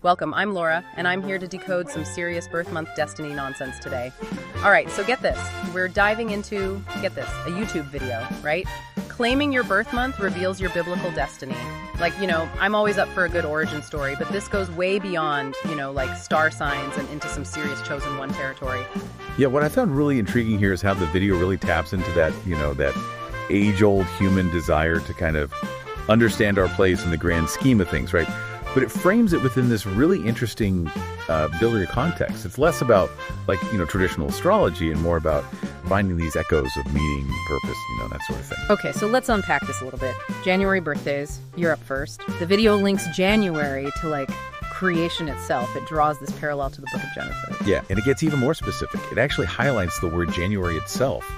Welcome, I'm Laura, and I'm here to decode some serious birth month destiny nonsense today. All right, so get this. We're diving into, get this, a YouTube video, right? Claiming your birth month reveals your biblical destiny. Like, I'm always up for a good origin story, but this goes way beyond, like star signs and into some serious chosen one territory. Yeah, what I found really intriguing here is how the video really taps into that, that age-old human desire to kind of understand our place in the grand scheme of things, right? But it frames it within this really interesting builder context. It's less about traditional astrology and more about finding these echoes of meaning, purpose, that sort of thing. Okay, so let's unpack this a little bit. January birthdays, you're up first. The video links January to creation itself. It draws this parallel to the book of Genesis. Yeah, and it gets even more specific. It actually highlights the word January itself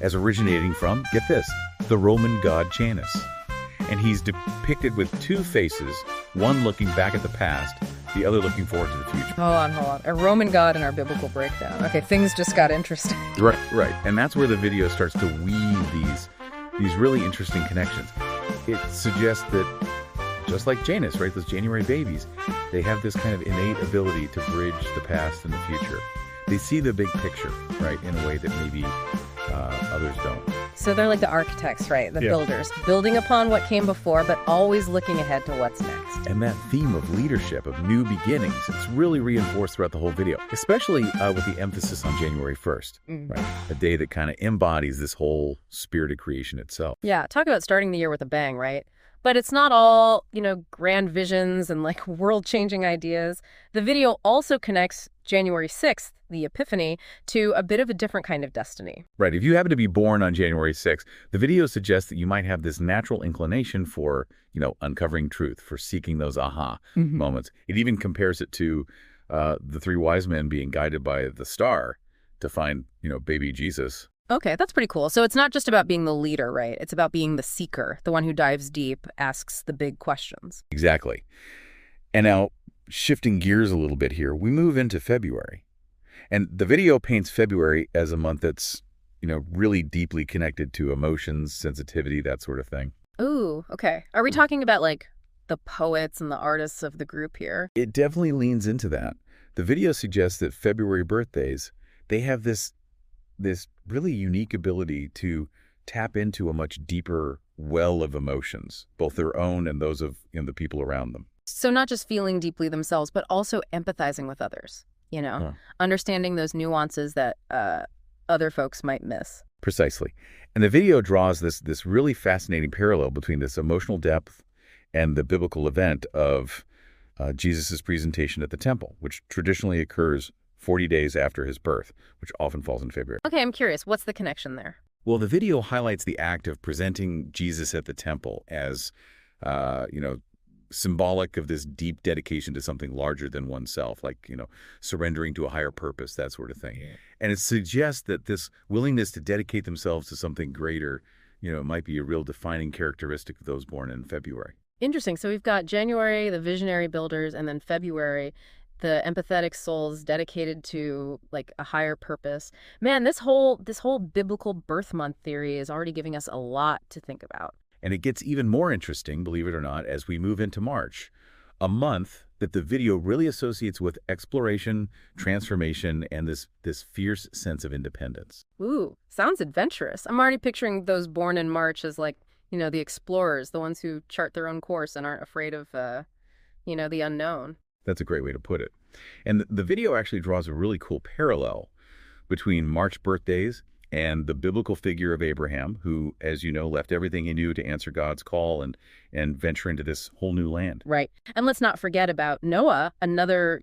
as originating from, get this, the Roman god Janus. And he's depicted with two faces, one looking back at the past, the other looking forward to the future. Hold on. A Roman god in our biblical breakdown. Okay, things just got interesting. Right. And that's where the video starts to weave these really interesting connections. It suggests that, just like Janus, right, those January babies, they have this kind of innate ability to bridge the past and the future. They see the big picture, right, in a way that maybe others don't. So they're like the architects, right? The builders, building upon what came before, but always looking ahead to what's next. And that theme of leadership, of new beginnings, it's really reinforced throughout the whole video, especially with the emphasis on January 1st, right? A day that kind of embodies this whole spirit of creation itself. Yeah, talk about starting the year with a bang, right? But it's not all, grand visions and world-changing ideas. The video also connects January 6th, the Epiphany, to a bit of a different kind of destiny. Right. If you happen to be born on January 6th, the video suggests that you might have this natural inclination for, uncovering truth, for seeking those aha moments. It even compares it to the three wise men being guided by the star to find, baby Jesus. Okay, that's pretty cool. So it's not just about being the leader, right? It's about being the seeker, the one who dives deep, asks the big questions. Exactly. And now, shifting gears a little bit here, we move into February. And the video paints February as a month that's, really deeply connected to emotions, sensitivity, that sort of thing. Ooh, okay. Are we talking about, the poets and the artists of the group here? It definitely leans into that. The video suggests that February birthdays, they have this really unique ability to tap into a much deeper well of emotions, both their own and those of the people around them. So not just feeling deeply themselves, but also empathizing with others, understanding those nuances that other folks might miss. Precisely. And the video draws this really fascinating parallel between this emotional depth and the biblical event of Jesus' presentation at the temple, which traditionally occurs 40 days after his birth, which often falls in February. Okay, I'm curious. What's the connection there? Well, the video highlights the act of presenting Jesus at the temple as, symbolic of this deep dedication to something larger than oneself, surrendering to a higher purpose, that sort of thing. Yeah. And it suggests that this willingness to dedicate themselves to something greater, might be a real defining characteristic of those born in February. Interesting. So we've got January, the visionary builders, and then February, the empathetic souls dedicated to a higher purpose. Man, this whole biblical birth month theory is already giving us a lot to think about. And it gets even more interesting, believe it or not, as we move into March, a month that the video really associates with exploration, transformation, and this fierce sense of independence. Ooh, sounds adventurous. I'm already picturing those born in March as the explorers, the ones who chart their own course and aren't afraid of, the unknown. That's a great way to put it. And the video actually draws a really cool parallel between March birthdays and the biblical figure of Abraham, who, as you know, left everything he knew to answer God's call and venture into this whole new land. Right. And let's not forget about Noah, another,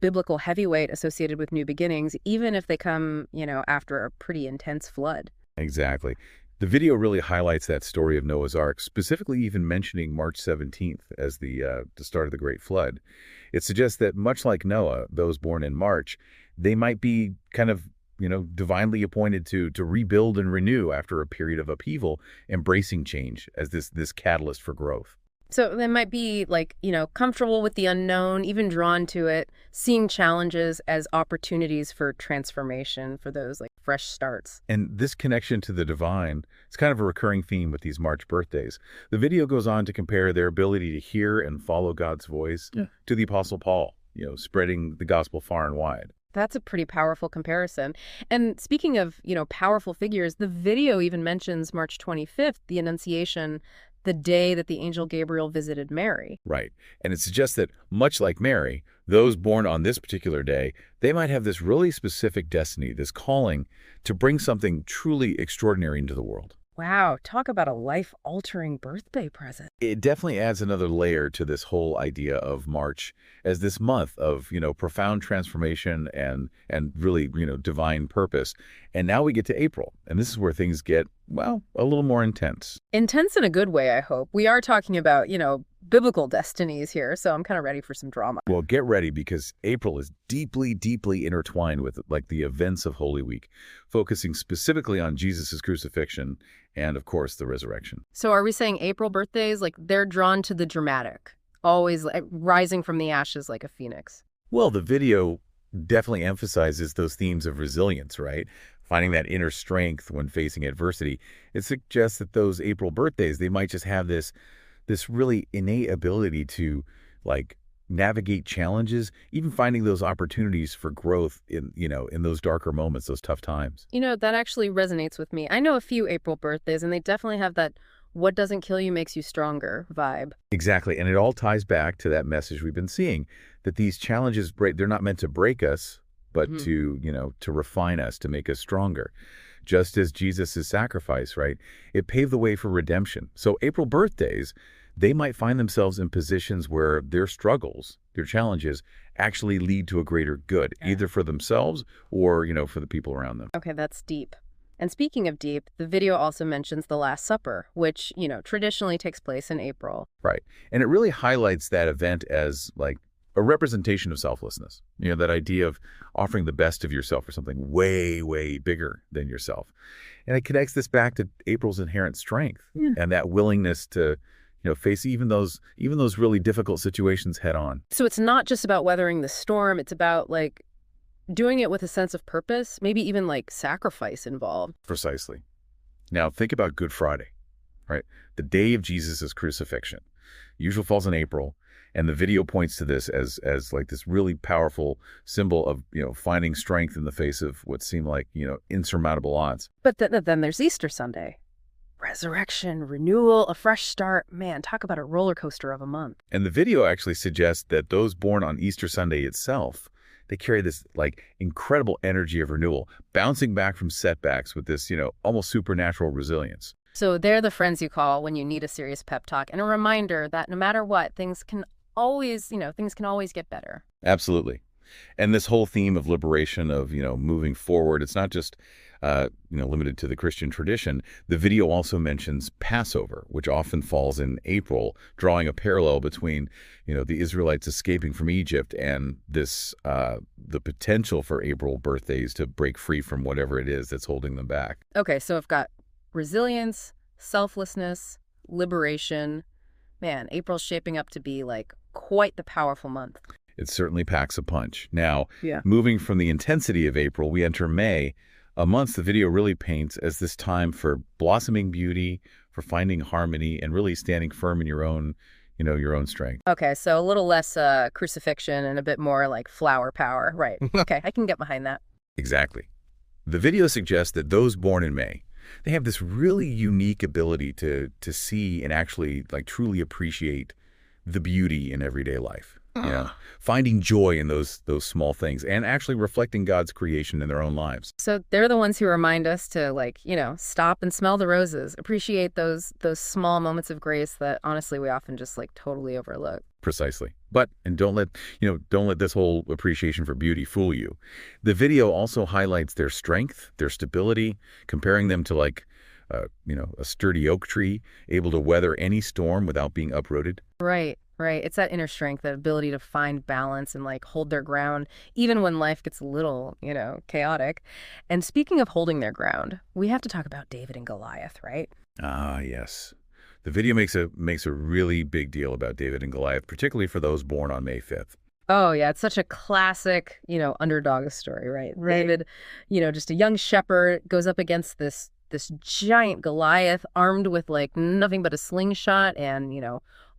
biblical heavyweight associated with new beginnings, even if they come, after a pretty intense flood. Exactly. The video really highlights that story of Noah's Ark, specifically even mentioning March 17th as the start of the Great Flood. It suggests that much like Noah, those born in March, they might be kind of, divinely appointed to rebuild and renew after a period of upheaval, embracing change as this catalyst for growth. So they might be comfortable with the unknown, even drawn to it, seeing challenges as opportunities for transformation for those fresh starts. And this connection to the divine, it's kind of a recurring theme with these March birthdays. The video goes on to compare their ability to hear and follow God's voice to the Apostle Paul, spreading the gospel far and wide. That's a pretty powerful comparison. And speaking of, powerful figures, the video even mentions March 25th, the Annunciation, the day that the angel Gabriel visited Mary. Right. And it suggests that, much like Mary, those born on this particular day, they might have this really specific destiny, this calling to bring something truly extraordinary into the world. Wow, talk about a life-altering birthday present. It definitely adds another layer to this whole idea of March as this month of, profound transformation and really, divine purpose. And now we get to April, and this is where things get, well, a little more intense. Intense in a good way, I hope. We are talking about, biblical destinies here, so I'm kind of ready for some drama. Well, get ready, because April is deeply, deeply intertwined with the events of Holy Week, focusing specifically on Jesus' crucifixion and, of course, the resurrection. So are we saying April birthdays, they're drawn to the dramatic, always rising from the ashes like a phoenix? Well, the video definitely emphasizes those themes of resilience, right? Finding that inner strength when facing adversity. It suggests that those April birthdays, they might just have this really innate ability to navigate challenges, even finding those opportunities for growth in those darker moments, those tough times. That actually resonates with me. I know a few April birthdays, and they definitely have that what doesn't kill you makes you stronger vibe. Exactly. And it all ties back to that message we've been seeing, that these challenges they're not meant to break us, but to refine us, to make us stronger. Just as Jesus' sacrifice, right? It paved the way for redemption. So April birthdays, they might find themselves in positions where their struggles, their challenges, actually lead to a greater good, either for themselves or, for the people around them. Okay, that's deep. And speaking of deep, the video also mentions the Last Supper, which, traditionally takes place in April. Right. And it really highlights that event as a representation of selflessness. That idea of offering the best of yourself for something way, way bigger than yourself. And it connects this back to April's inherent strength and that willingness to, face even those really difficult situations head on. So it's not just about weathering the storm. It's about doing it with a sense of purpose, maybe even sacrifice involved. Precisely. Now think about Good Friday, right? The day of Jesus' crucifixion. Usually falls in April. And the video points to this as this really powerful symbol of, finding strength in the face of what seem like, insurmountable odds. But then there's Easter Sunday. Resurrection, renewal, a fresh start. Man, talk about a roller coaster of a month. And the video actually suggests that those born on Easter Sunday itself, they carry this incredible energy of renewal, bouncing back from setbacks with this, almost supernatural resilience. So they're the friends you call when you need a serious pep talk and a reminder that no matter what, things can always get better. Absolutely. And this whole theme of liberation, of, moving forward, it's not just, limited to the Christian tradition. The video also mentions Passover, which often falls in April, drawing a parallel between, the Israelites escaping from Egypt and this, the potential for April birthdays to break free from whatever it is that's holding them back. Okay, so I've got resilience, selflessness, liberation. Man, April's shaping up to be quite the powerful month. It certainly packs a punch. Now, moving from the intensity of April, we enter May, a month the video really paints as this time for blossoming beauty, for finding harmony, and really standing firm in your own strength. Okay, so a little less crucifixion and a bit more flower power. Right. Okay, I can get behind that. Exactly. The video suggests that those born in May, they have this really unique ability to see and actually truly appreciate the beauty in everyday life. Finding joy in those small things and actually reflecting God's creation in their own lives. So they're the ones who remind us to stop and smell the roses, appreciate those small moments of grace that honestly we often just totally overlook. Precisely. And don't let this whole appreciation for beauty fool you. The video also highlights their strength, their stability, comparing them to a sturdy oak tree, able to weather any storm without being uprooted. Right. It's that inner strength, that ability to find balance and hold their ground, even when life gets a little, chaotic. And speaking of holding their ground, we have to talk about David and Goliath, right? Ah, yes. The video makes a really big deal about David and Goliath, particularly for those born on May 5th. Oh, yeah, it's such a classic, underdog story, right? David, just a young shepherd goes up against this giant Goliath armed with like nothing but a slingshot and,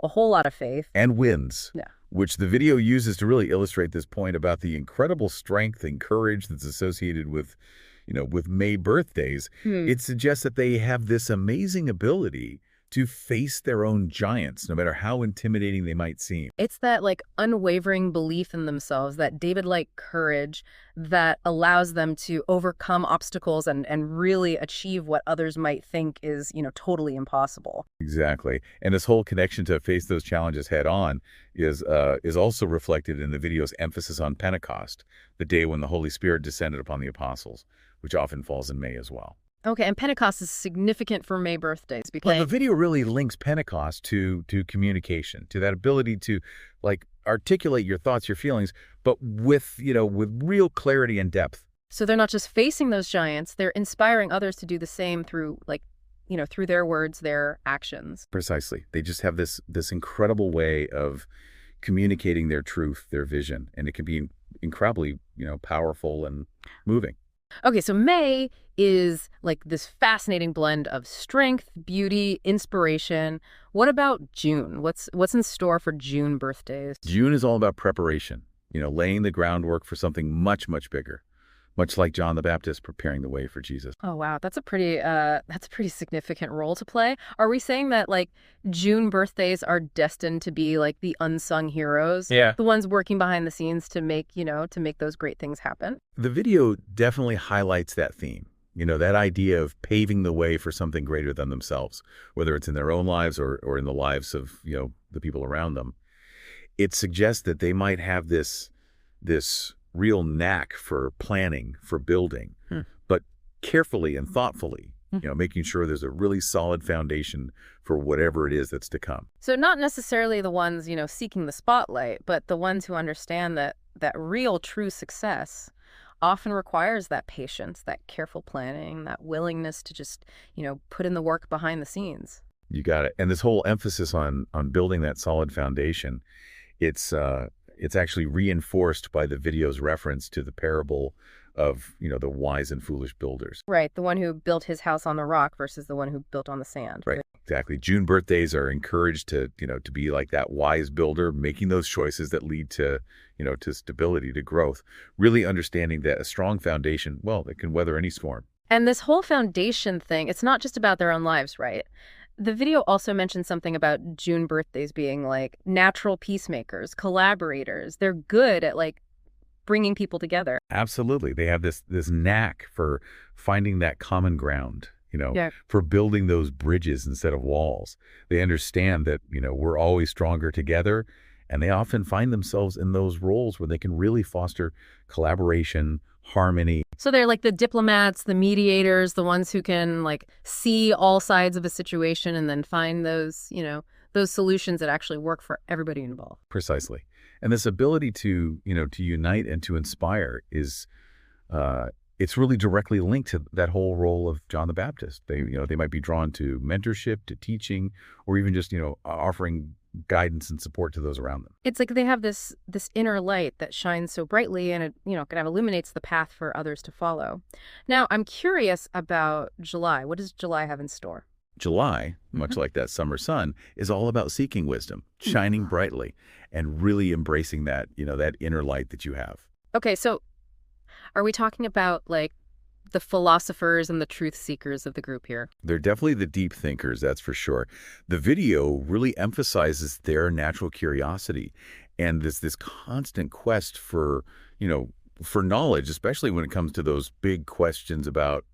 a whole lot of faith. And wins, Yeah. which the video uses to really illustrate this point about the incredible strength and courage that's associated with May birthdays. It suggests that they have this amazing ability to face their own giants, no matter how intimidating they might seem. It's that like unwavering belief in themselves, that David-like courage that allows them to overcome obstacles and really achieve what others might think is, totally impossible. Exactly. And this whole connection to face those challenges head on is also reflected in the video's emphasis on Pentecost, the day when the Holy Spirit descended upon the apostles, which often falls in May as well. Okay, and Pentecost is significant for May birthdays because Well, the video really links Pentecost to communication, to that ability to like articulate your thoughts, your feelings, but with real clarity and depth. so they're not just facing those giants, they're inspiring others to do the same through through their words, their actions. Precisely. They just have this incredible way of communicating their truth, their vision, and it can be incredibly, powerful and moving. Okay, so May is like this fascinating blend of strength, beauty, inspiration. What about June? What's in store for June birthdays? June is all about preparation, laying the groundwork for something much, much bigger, much like John the Baptist preparing the way for Jesus. Oh wow, that's a pretty significant role to play. Are we saying that like June birthdays are destined to be like the unsung heroes? Yeah. The ones working behind the scenes to make those great things happen? The video definitely highlights that theme, that idea of paving the way for something greater than themselves, whether it's in their own lives or in the lives of, the people around them. It suggests that they might have this real knack for planning, for building, but carefully and thoughtfully, making sure there's a really solid foundation for whatever it is that's to come. So not necessarily the ones, seeking the spotlight, but the ones who understand that real true success often requires that patience, that careful planning, that willingness to just, put in the work behind the scenes. You got it. And this whole emphasis on building that solid foundation, it's actually reinforced by the video's reference to the parable of, the wise and foolish builders. Right, the one who built his house on the rock versus the one who built on the sand. Right, exactly. June birthdays are encouraged to be like that wise builder, making those choices that lead to, to stability, to growth, really understanding that a strong foundation, well, it can weather any storm. And this whole foundation thing, it's not just about their own lives, right? The video also mentioned something about June birthdays being like natural peacemakers, collaborators. They're good at like bringing people together. Absolutely. They have this knack for finding that common ground, Yeah. for building those bridges instead of walls. They understand that, we're always stronger together, and they often find themselves in those roles where they can really foster collaboration, harmony. So they're like the diplomats, the mediators, the ones who can like see all sides of a situation and then find those, those solutions that actually work for everybody involved. Precisely. And this ability to unite and to inspire is, it's really directly linked to that whole role of John the Baptist. They might be drawn to mentorship, to teaching, or even just, offering guidance and support to those around them. It's like they have this inner light that shines so brightly and it, kind of illuminates the path for others to follow. Now, I'm curious about July. What does July have in store? July, much like that summer sun, is all about seeking wisdom, shining brightly, and really embracing that, that inner light that you have. Okay, so are we talking about like the philosophers and the truth seekers of the group here? They're definitely the deep thinkers, that's for sure. The video really emphasizes their natural curiosity and this constant quest for knowledge, especially when it comes to those big questions about,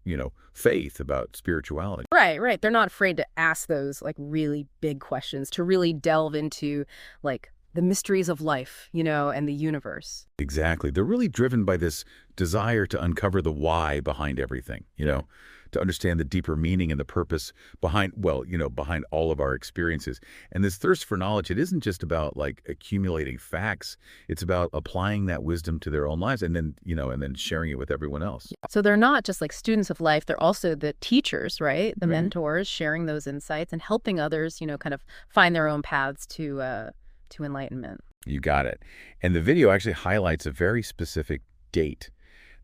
faith, about spirituality. Right. They're not afraid to ask those like really big questions, to really delve into like the mysteries of life, and the universe. Exactly. They're really driven by this desire to uncover the why behind everything, to understand the deeper meaning and the purpose behind all of our experiences. And this thirst for knowledge, it isn't just about like accumulating facts. It's about applying that wisdom to their own lives and then, and then sharing it with everyone else. So they're not just like students of life. They're also the teachers, right? The mentors, sharing those insights and helping others, kind of find their own paths to enlightenment. You got it. And the video actually highlights a very specific date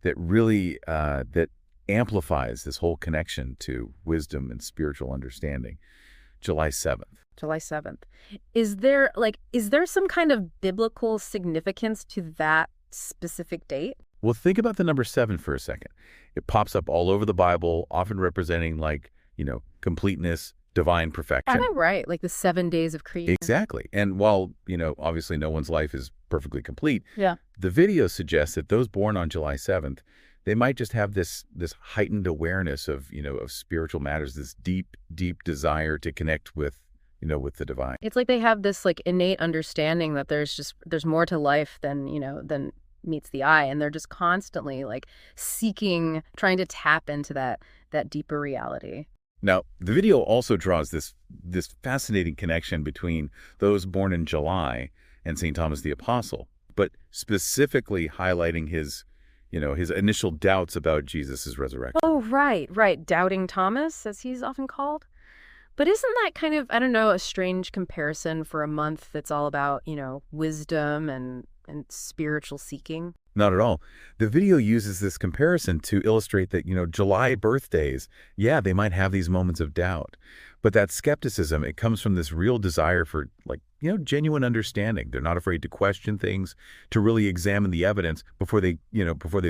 that really that amplifies this whole connection to wisdom and spiritual understanding. July 7th. July 7th. Is there some kind of biblical significance to that specific date? Well, think about the number 7 for a second. It pops up all over the Bible, often representing completeness, divine perfection. Am I right? Like the 7 days of creation. Exactly. And while, obviously no one's life is perfectly complete, Yeah. the video suggests that those born on July 7th, they might just have this heightened awareness of spiritual matters, this deep, deep desire to connect with the divine. It's like they have this like innate understanding that there's more to life than meets the eye, and they're just constantly like seeking, trying to tap into that deeper reality. Now, the video also draws this fascinating connection between those born in July and St. Thomas the Apostle, but specifically highlighting his initial doubts about Jesus' resurrection. Oh, right. Doubting Thomas, as he's often called. But isn't that kind of, I don't know, a strange comparison for a month that's all about, wisdom and spiritual seeking? Not at all. The video uses this comparison to illustrate that, July birthdays, yeah, they might have these moments of doubt. But that skepticism, it comes from this real desire for, genuine understanding. They're not afraid to question things, to really examine the evidence before they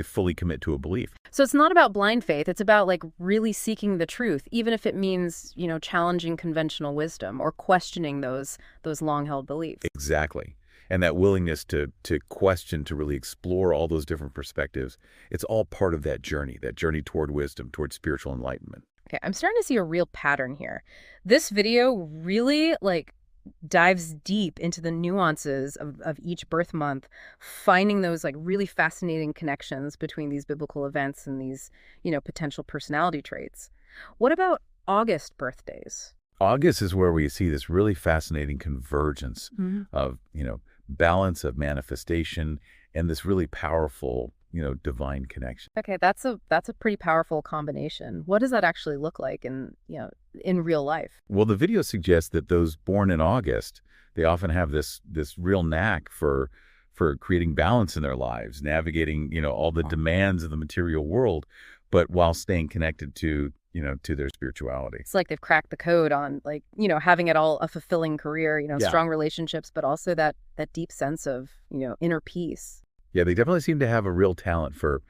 fully commit to a belief. So it's not about blind faith. It's about, really seeking the truth, even if it means, challenging conventional wisdom or questioning those long-held beliefs. Exactly. And that willingness to question, to really explore all those different perspectives, it's all part of that journey toward wisdom, toward spiritual enlightenment. Okay, I'm starting to see a real pattern here. This video really, dives deep into the nuances of each birth month, finding those, really fascinating connections between these biblical events and these, potential personality traits. What about August birthdays? August is where we see this really fascinating convergence of, balance of manifestation and this really powerful, divine connection. Okay, that's a pretty powerful combination. What does that actually look like in real life? Well, the video suggests that those born in August, they often have this real knack for creating balance in their lives, navigating, all the demands of the material world, but while staying connected to their spirituality. It's like they've cracked the code on having it all a fulfilling career, strong relationships, but also that deep sense of, inner peace. Yeah, they definitely seem to have a real talent for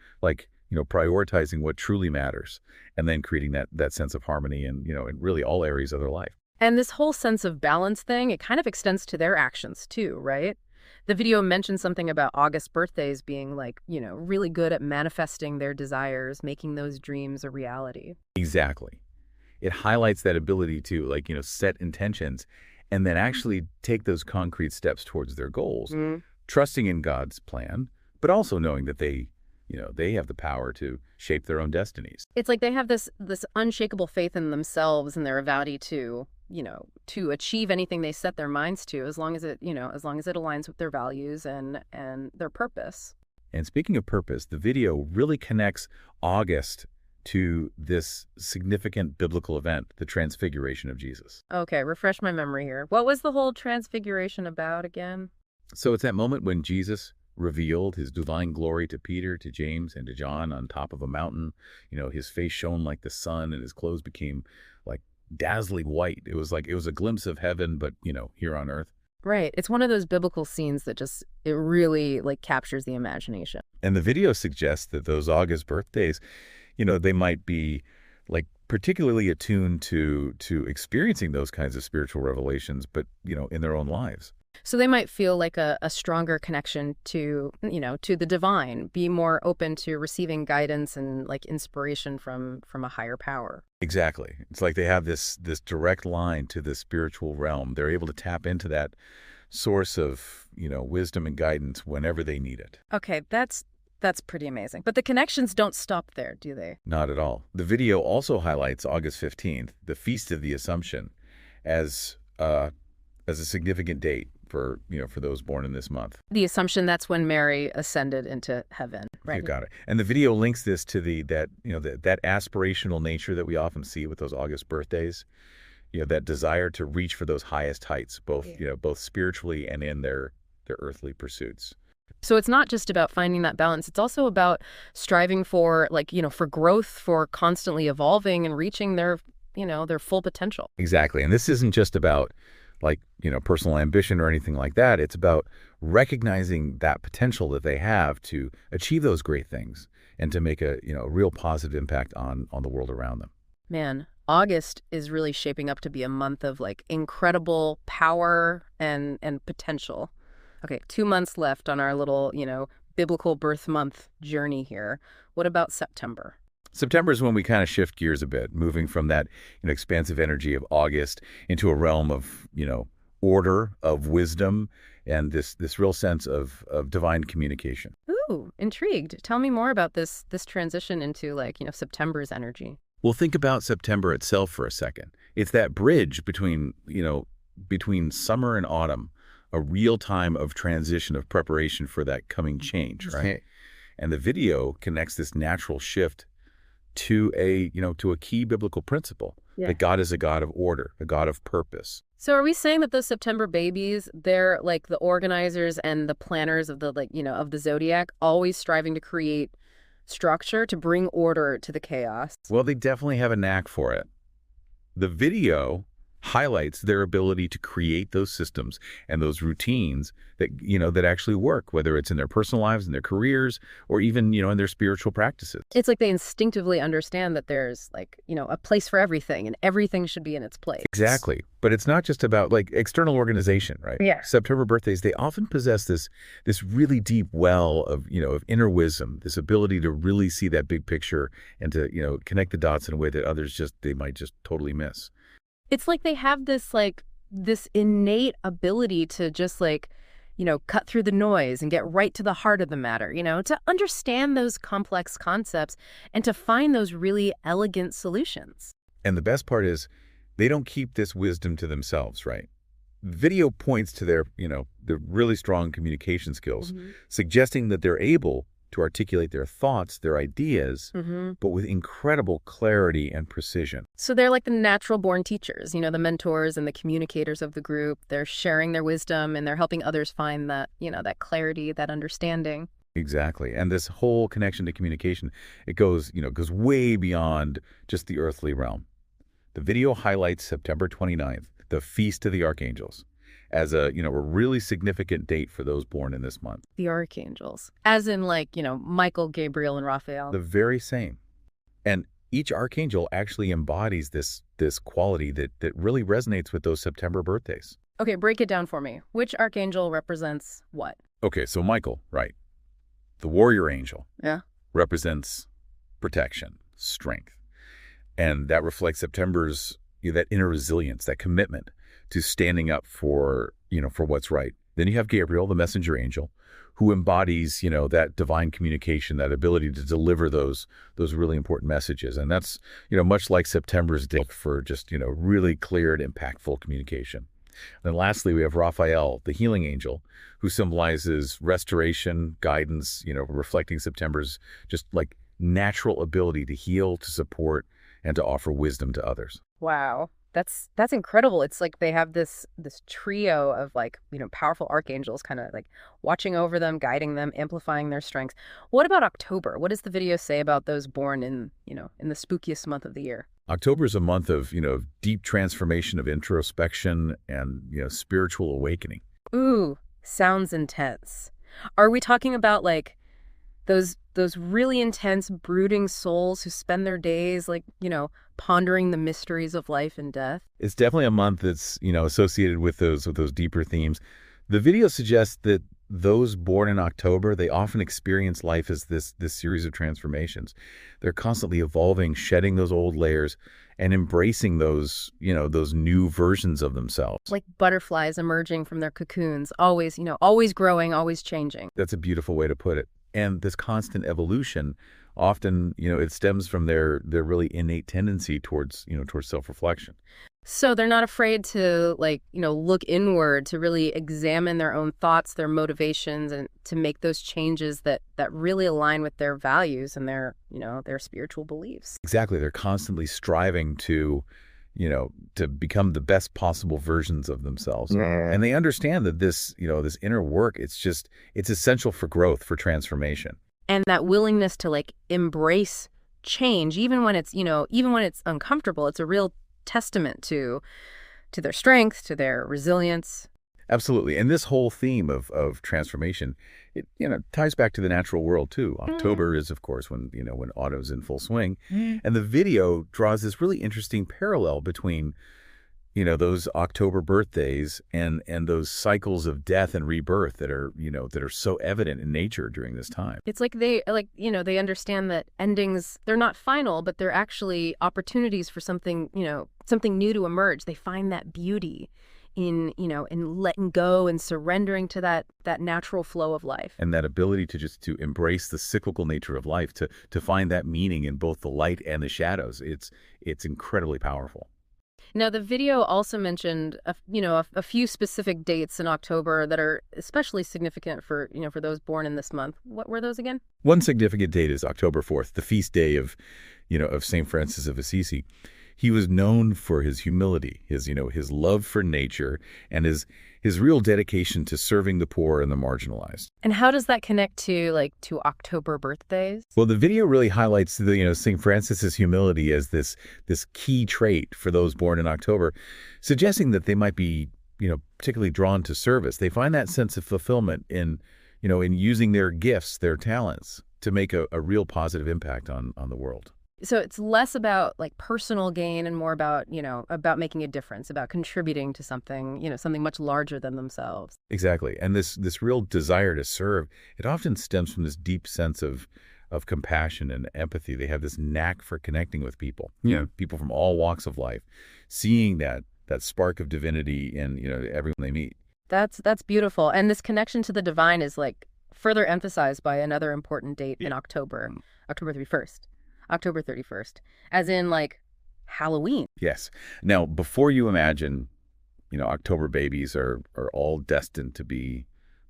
prioritizing what truly matters and then creating that sense of harmony in really all areas of their life. And this whole sense of balance thing, it kind of extends to their actions too, right? The video mentioned something about August birthdays being really good at manifesting their desires, making those dreams a reality. Exactly. It highlights that ability to set intentions and then actually take those concrete steps towards their goals, trusting in God's plan, but also knowing that they have the power to shape their own destinies. It's like they have this unshakable faith in themselves and their ability to achieve anything they set their minds to, as long as it aligns with their values and their purpose. And speaking of purpose, the video really connects August to this significant biblical event, the transfiguration of Jesus. Okay, refresh my memory here. What was the whole transfiguration about again? So it's that moment when Jesus revealed his divine glory to Peter, to James, and to John on top of a mountain. His face shone like the sun and his clothes became like dazzling white. It was a glimpse of heaven, but, here on earth. Right. It's one of those biblical scenes that it really captures the imagination. And the video suggests that those August birthdays, they might be particularly attuned to experiencing those kinds of spiritual revelations, but, in their own lives. So they might feel like a stronger connection to the divine, be more open to receiving guidance and inspiration from a higher power. Exactly. It's like they have this direct line to the spiritual realm. They're able to tap into that source of, wisdom and guidance whenever they need it. Okay, that's pretty amazing. But the connections don't stop there, do they? Not at all. The video also highlights August 15th, the Feast of the Assumption, as a significant date for those born in this month. The Assumption, that's when Mary ascended into heaven, right? You got it. And the video links this to that aspirational nature that we often see with those August birthdays. That desire to reach for those highest heights, both spiritually and in their their earthly pursuits. So it's not just about finding that balance. It's also about striving for, like, for growth, for constantly evolving and reaching their full potential. Exactly. And this isn't just about like, personal ambition or anything like that. It's about recognizing that potential that they have to achieve those great things and to make a real positive impact on the world around them. Man, August is really shaping up to be a month of like incredible power and potential. Okay, 2 months left on our little, biblical birth month journey here. What about September? September is when we kind of shift gears a bit, moving from that expansive energy of August into a realm of, order, of wisdom, and this real sense of divine communication. Ooh, intrigued. Tell me more about this transition into like, September's energy. Well, think about September itself for a second. It's that bridge between summer and autumn, a real time of transition, of preparation for that coming change, right? And the video connects this natural shift to a key biblical principle, that God is a God of order, a God of purpose. So are we saying that those September babies, they're like the organizers and the planners of the of the zodiac, always striving to create structure, to bring order to the chaos? Well, they definitely have a knack for it. The video highlights their ability to create those systems and those routines that that actually work, whether it's in their personal lives, in their careers, or even in their spiritual practices. It's like they instinctively understand that there's like a place for everything, and everything should be in its place. Exactly. But it's not just about like external organization, right? Yeah. September birthdays, they often possess this really deep well of of inner wisdom, this ability to really see that big picture and to connect the dots in a way that others they might just totally miss. It's like they have this innate ability to just like, cut through the noise and get right to the heart of the matter, to understand those complex concepts and to find those really elegant solutions. And the best part is they don't keep this wisdom to themselves, right? Video points to their really strong communication skills, suggesting that they're able to articulate their thoughts, their ideas, but with incredible clarity and precision. So they're like the natural-born teachers, the mentors and the communicators of the group. They're sharing their wisdom and they're helping others find that, that clarity, that understanding. Exactly. And this whole connection to communication, it goes way beyond just the earthly realm. The video highlights September 29th, the Feast of the Archangels, as a really significant date for those born in this month. The archangels, as in like, Michael, Gabriel, and Raphael. The very same. And each archangel actually embodies this quality that really resonates with those September birthdays. Okay, break it down for me. Which archangel represents what? Okay, so Michael, right. The warrior angel. Yeah. Represents protection, strength. And that reflects September's that inner resilience, that commitment to standing up for what's right. Then you have Gabriel, the messenger angel, who embodies, that divine communication, that ability to deliver those really important messages. And that's, much like September's gift for just, really clear and impactful communication. And then lastly, we have Raphael, the healing angel, who symbolizes restoration, guidance, reflecting September's just like natural ability to heal, to support, and to offer wisdom to others. Wow. That's incredible. It's like they have this trio of like, powerful archangels kind of like watching over them, guiding them, amplifying their strengths. What about October? What does the video say about those born in the spookiest month of the year? October is a month of, deep transformation, of introspection and, spiritual awakening. Ooh, sounds intense. Are we talking about like those really intense, brooding souls who spend their days like, pondering the mysteries of life and death? It's definitely a month that's, associated with those deeper themes. The video suggests that those born in October, they often experience life as this series of transformations. They're constantly evolving, shedding those old layers, and embracing those new versions of themselves. Like butterflies emerging from their cocoons, always growing, always changing. That's a beautiful way to put it. And this constant evolution, often, it stems from their really innate tendency towards self-reflection. So they're not afraid to look inward, to really examine their own thoughts, their motivations, and to make those changes that really align with their values and their spiritual beliefs. Exactly. They're constantly striving to, to become the best possible versions of themselves. Yeah. And they understand that this inner work, it's essential for growth, for transformation. And that willingness to like embrace change, even when it's, even when it's uncomfortable, it's a real testament to their strength, to their resilience. Absolutely. And this whole theme of transformation, it ties back to the natural world too. October is, of course, when autumn's in full swing. And the video draws this really interesting parallel between those October birthdays and those cycles of death and rebirth that are so evident in nature during this time. It's like they understand that endings, they're not final, but they're actually opportunities for something new to emerge. They find that beauty in letting go and surrendering to that natural flow of life. And that ability to embrace the cyclical nature of life, to find that meaning in both the light and the shadows. It's incredibly powerful. Now, the video also mentioned a few specific dates in October that are especially significant for those born in this month. What were those again? One significant date is October 4th, the feast day of St. Francis of Assisi. He was known for his humility, his love for nature, and his real dedication to serving the poor and the marginalized. And how does that connect to October birthdays? Well, the video really highlights St. Francis's humility as this key trait for those born in October, suggesting that they might be particularly drawn to service. They find that sense of fulfillment in using their gifts, their talents, to make a real positive impact on the world. So it's less about like personal gain and more about making a difference, about contributing to something, something much larger than themselves. Exactly. And this real desire to serve, it often stems from this deep sense of compassion and empathy. They have this knack for connecting with people, people from all walks of life, seeing that spark of divinity in, everyone they meet. That's beautiful. And this connection to the divine is like further emphasized by another important date in October, October 31st. October 31st, as in like Halloween. Yes. Now, before you imagine, October babies are all destined to be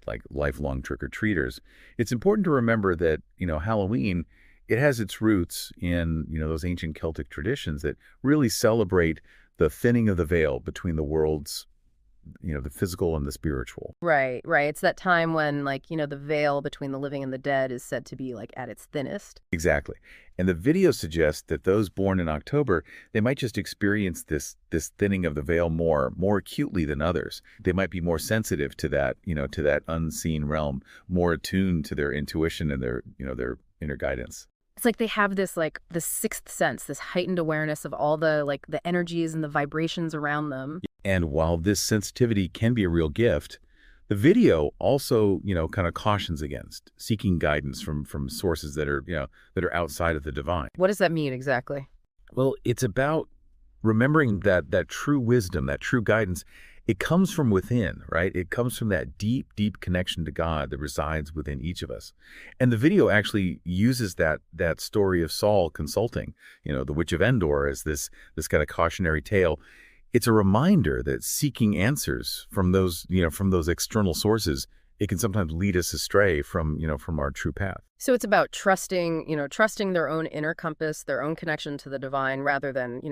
like lifelong trick-or-treaters, it's important to remember that, Halloween, it has its roots in, those ancient Celtic traditions that really celebrate the thinning of the veil between the worlds, the physical and the spiritual. Right. It's that time when the veil between the living and the dead is said to be like at its thinnest. Exactly. And the video suggests that those born in October, they might just experience this thinning of the veil more acutely than others. They might be more sensitive to that, to that unseen realm, more attuned to their intuition and their inner guidance. It's like they have this the sixth sense, this heightened awareness of all the the energies and the vibrations around them. And while this sensitivity can be a real gift, the video also, kind of cautions against seeking guidance from sources that are outside of the divine. What does that mean exactly? Well, it's about remembering that true wisdom, that true guidance, it comes from within, right? It comes from that deep, deep connection to God that resides within each of us. And the video actually uses that story of Saul consulting, the Witch of Endor, as this kind of cautionary tale. It's a reminder that seeking answers from those external sources, it can sometimes lead us astray from our true path. So it's about trusting their own inner compass, their own connection to the divine, rather than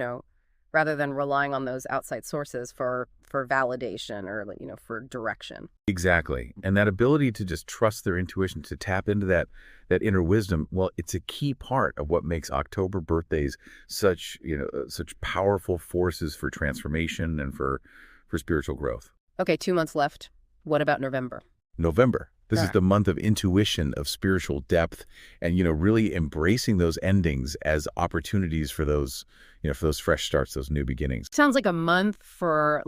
relying on those outside sources for validation or for direction. Exactly. And that ability to just trust their intuition, to tap into that inner wisdom, well, it's a key part of what makes October birthdays such powerful forces for transformation and for spiritual growth. Okay, 2 months left. What about November? November. This is the month of intuition, of spiritual depth, and really embracing those endings as opportunities for those fresh starts, those new beginnings. Sounds like a month for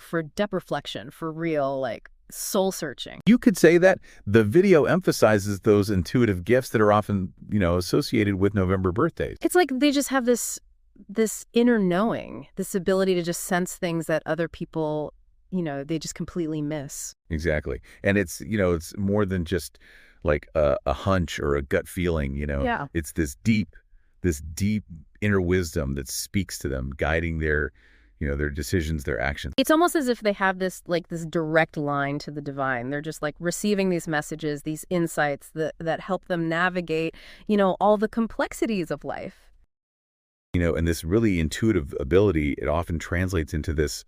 for depth reflection, for real soul searching. You could say that. The video emphasizes those intuitive gifts that are often associated with November birthdays. It's like they just have this inner knowing, this ability to just sense things that other people they just completely miss. Exactly. And it's more than just like a hunch or a gut feeling, Yeah. It's this deep inner wisdom that speaks to them, guiding their decisions, their actions. It's almost as if they have this direct line to the divine. They're just receiving these messages, these insights that help them navigate, all the complexities of life. And this really intuitive ability, it often translates into this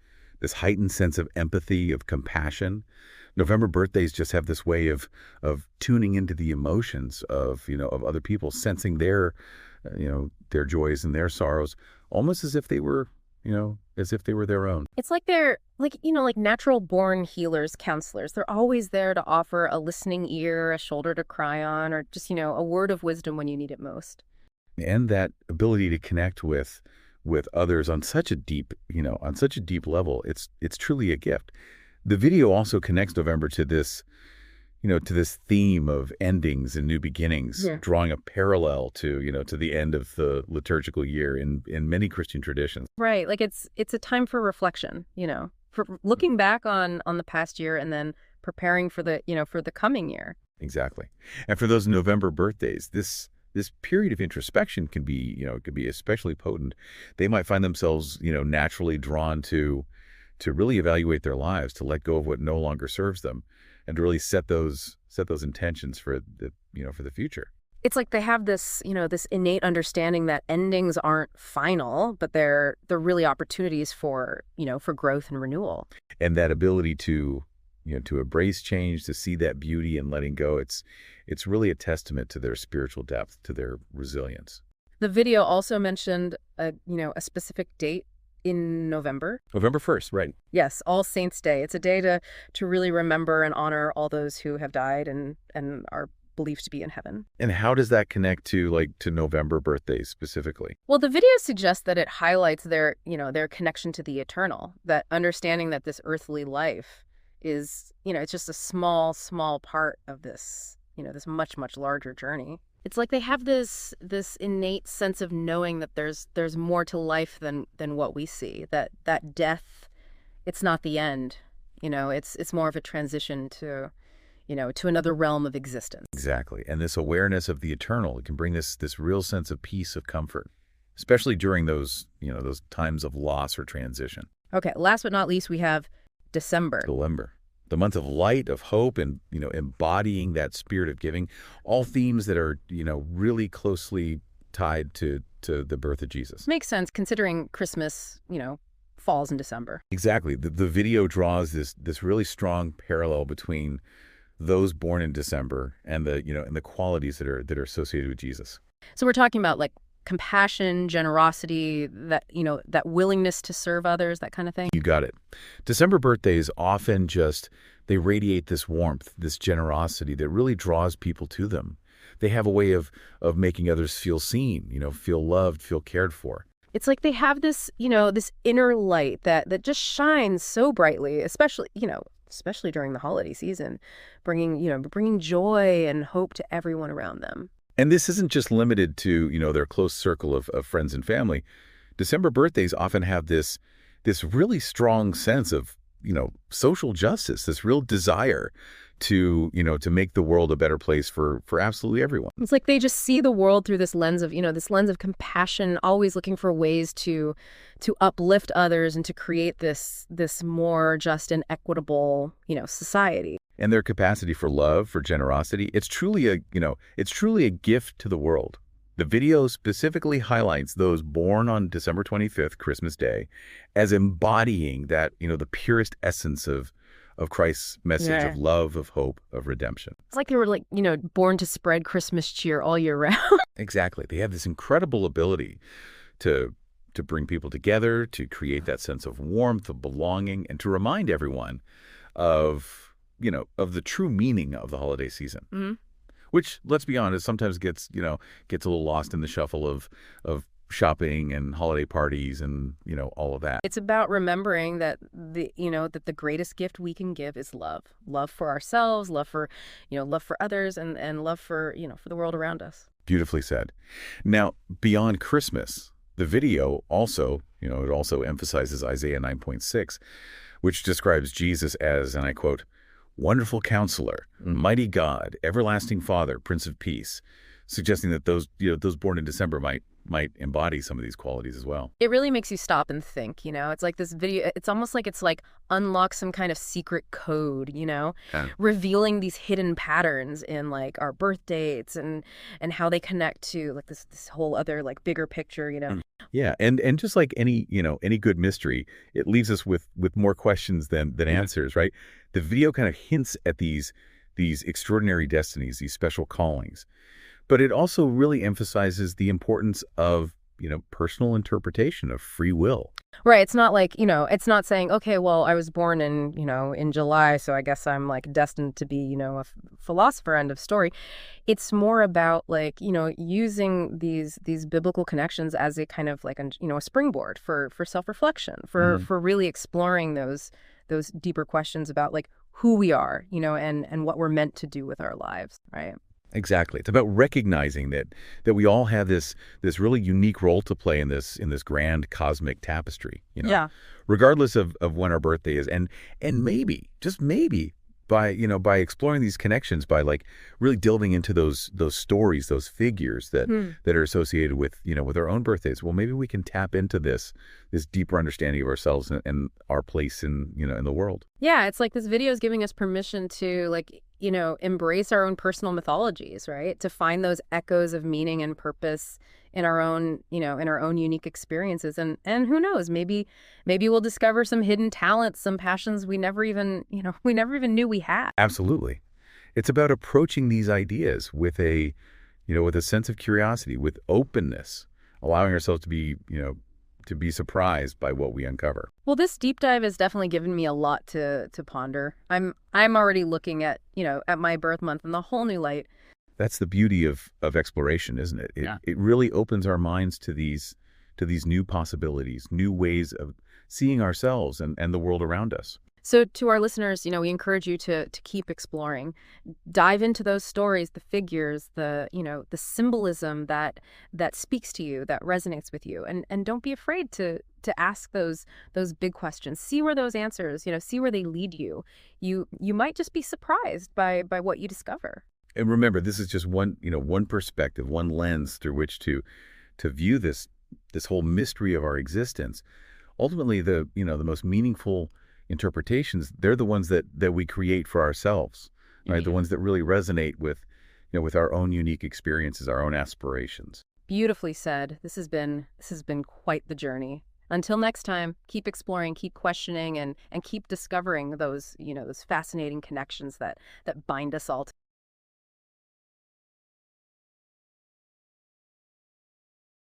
heightened sense of empathy, of compassion. November birthdays just have this way of tuning into the emotions of other people, sensing their joys and their sorrows, almost as if they were their own. It's like they're like natural born healers, counselors. They're always there to offer a listening ear, a shoulder to cry on, or just, a word of wisdom when you need it most. And that ability to connect with others on such a deep level, it's truly a gift. The video also connects November to this theme of endings and new beginnings, drawing a parallel to the end of the liturgical year in many Christian traditions. Right. Like it's a time for reflection, for looking back on the past year and then preparing for the coming year. Exactly. And for those November birthdays, this period of introspection can be especially potent. They might find themselves, naturally drawn to really evaluate their lives, to let go of what no longer serves them, and to really set those intentions for the future. It's like they have this, this innate understanding that endings aren't final, but they're really opportunities for growth and renewal. And that ability to embrace change, to see that beauty and letting go, it's really a testament to their spiritual depth, to their resilience. The video also mentioned a specific date in November. November 1st, right. Yes, All Saints' Day. It's a day to really remember and honor all those who have died and are believed to be in heaven. And how does that connect to November birthdays specifically? Well, the video suggests that it highlights their connection to the eternal, that understanding that this earthly life is, it's just a small part of this, this much, much larger journey. It's like they have this innate sense of knowing that there's more to life than what we see, that death, it's not the end. It's more of a transition to another realm of existence. Exactly. And this awareness of the eternal, it can bring this real sense of peace, of comfort, especially during those times of loss or transition. Okay, last but not least, we have December. The month of light, of hope, and, embodying that spirit of giving, all themes that are, really closely tied to the birth of Jesus. Makes sense considering Christmas, falls in December. Exactly. The video draws this really strong parallel between those born in December and the qualities that are associated with Jesus. So we're talking about like compassion, generosity, that willingness to serve others, that kind of thing. You got it. December birthdays often they radiate this warmth, this generosity that really draws people to them. They have a way of making others feel seen, feel loved, feel cared for. It's like they have this, this inner light that just shines so brightly, especially during the holiday season, bringing joy and hope to everyone around them. And this isn't just limited to, their close circle of friends and family. December birthdays often have this really strong sense of, social justice, this real desire to make the world a better place for absolutely everyone. It's like they just see the world through this lens of compassion, always looking for ways to uplift others and to create this more just and equitable, society. And their capacity for love, for generosity, it's truly a gift to the world. The video specifically highlights those born on December 25th, Christmas Day, as embodying that, the purest essence of Christ's message of love, of hope, of redemption. It's like they were born to spread Christmas cheer all year round. Exactly. They have this incredible ability to bring people together, to create that sense of warmth, of belonging, and to remind everyone of the true meaning of the holiday season. Mm-hmm. Which, let's be honest, sometimes gets a little lost in the shuffle of shopping and holiday parties and, all of that. It's about remembering that the greatest gift we can give is love. Love for ourselves, love for others, and love for the world around us. Beautifully said. Now, beyond Christmas, the video also, it also emphasizes Isaiah 9.6, which describes Jesus as, and I quote, "Wonderful Counselor, Mighty God, Everlasting Father, Prince of Peace," suggesting that those born in December might might embody some of these qualities as well. It really makes you stop and think, It's like this video, it's almost like it's like unlock some kind of secret code, Yeah. revealing these hidden patterns in like our birth dates and how they connect to like this whole other like bigger picture. Yeah, and just like any, any good mystery, it leaves us with more questions than answers, right? The video kind of hints at these extraordinary destinies, these special callings. But it also really emphasizes the importance of, personal interpretation of free will. Right. It's not like, it's not saying, okay, well, I was born in July, so I guess I'm like destined to be, a philosopher, end of story. It's more about like, using these biblical connections as a kind of like, a springboard for self-reflection, for really exploring those deeper questions about like who we are, and what we're meant to do with our lives. Right. Exactly. It's about recognizing that we all have this really unique role to play in this grand cosmic tapestry, Yeah. regardless of when our birthday is. And maybe, just maybe, by exploring these connections, by like really delving into those stories, those figures that are associated with, with our own birthdays. Well, maybe we can tap into this deeper understanding of ourselves and our place in the world. Yeah, it's like this video is giving us permission to like, embrace our own personal mythologies, right? To find those echoes of meaning and purpose in our own, in our own unique experiences. And who knows, maybe we'll discover some hidden talents, some passions we never even knew we had. Absolutely. It's about approaching these ideas with a sense of curiosity, with openness, allowing ourselves to be, to be surprised by what we uncover. Well, this deep dive has definitely given me a lot to ponder. I'm already looking at, at my birth month in a whole new light. That's the beauty of exploration, isn't it? It really opens our minds to these new possibilities, new ways of seeing ourselves and the world around us. So to our listeners, we encourage you to keep exploring, dive into those stories, the figures, the symbolism that speaks to you, that resonates with you. And don't be afraid to ask those big questions. See where those answers, see where they lead you. You might just be surprised by what you discover. And remember, this is just one perspective, one lens through which to view this whole mystery of our existence. Ultimately, the most meaningful interpretations, they're the ones that we create for ourselves, right? The ones that really resonate with our own unique experiences, our own aspirations. Beautifully said. This has been quite the journey. Until next time, keep exploring, keep questioning, and keep discovering those, those fascinating connections that bind us all together.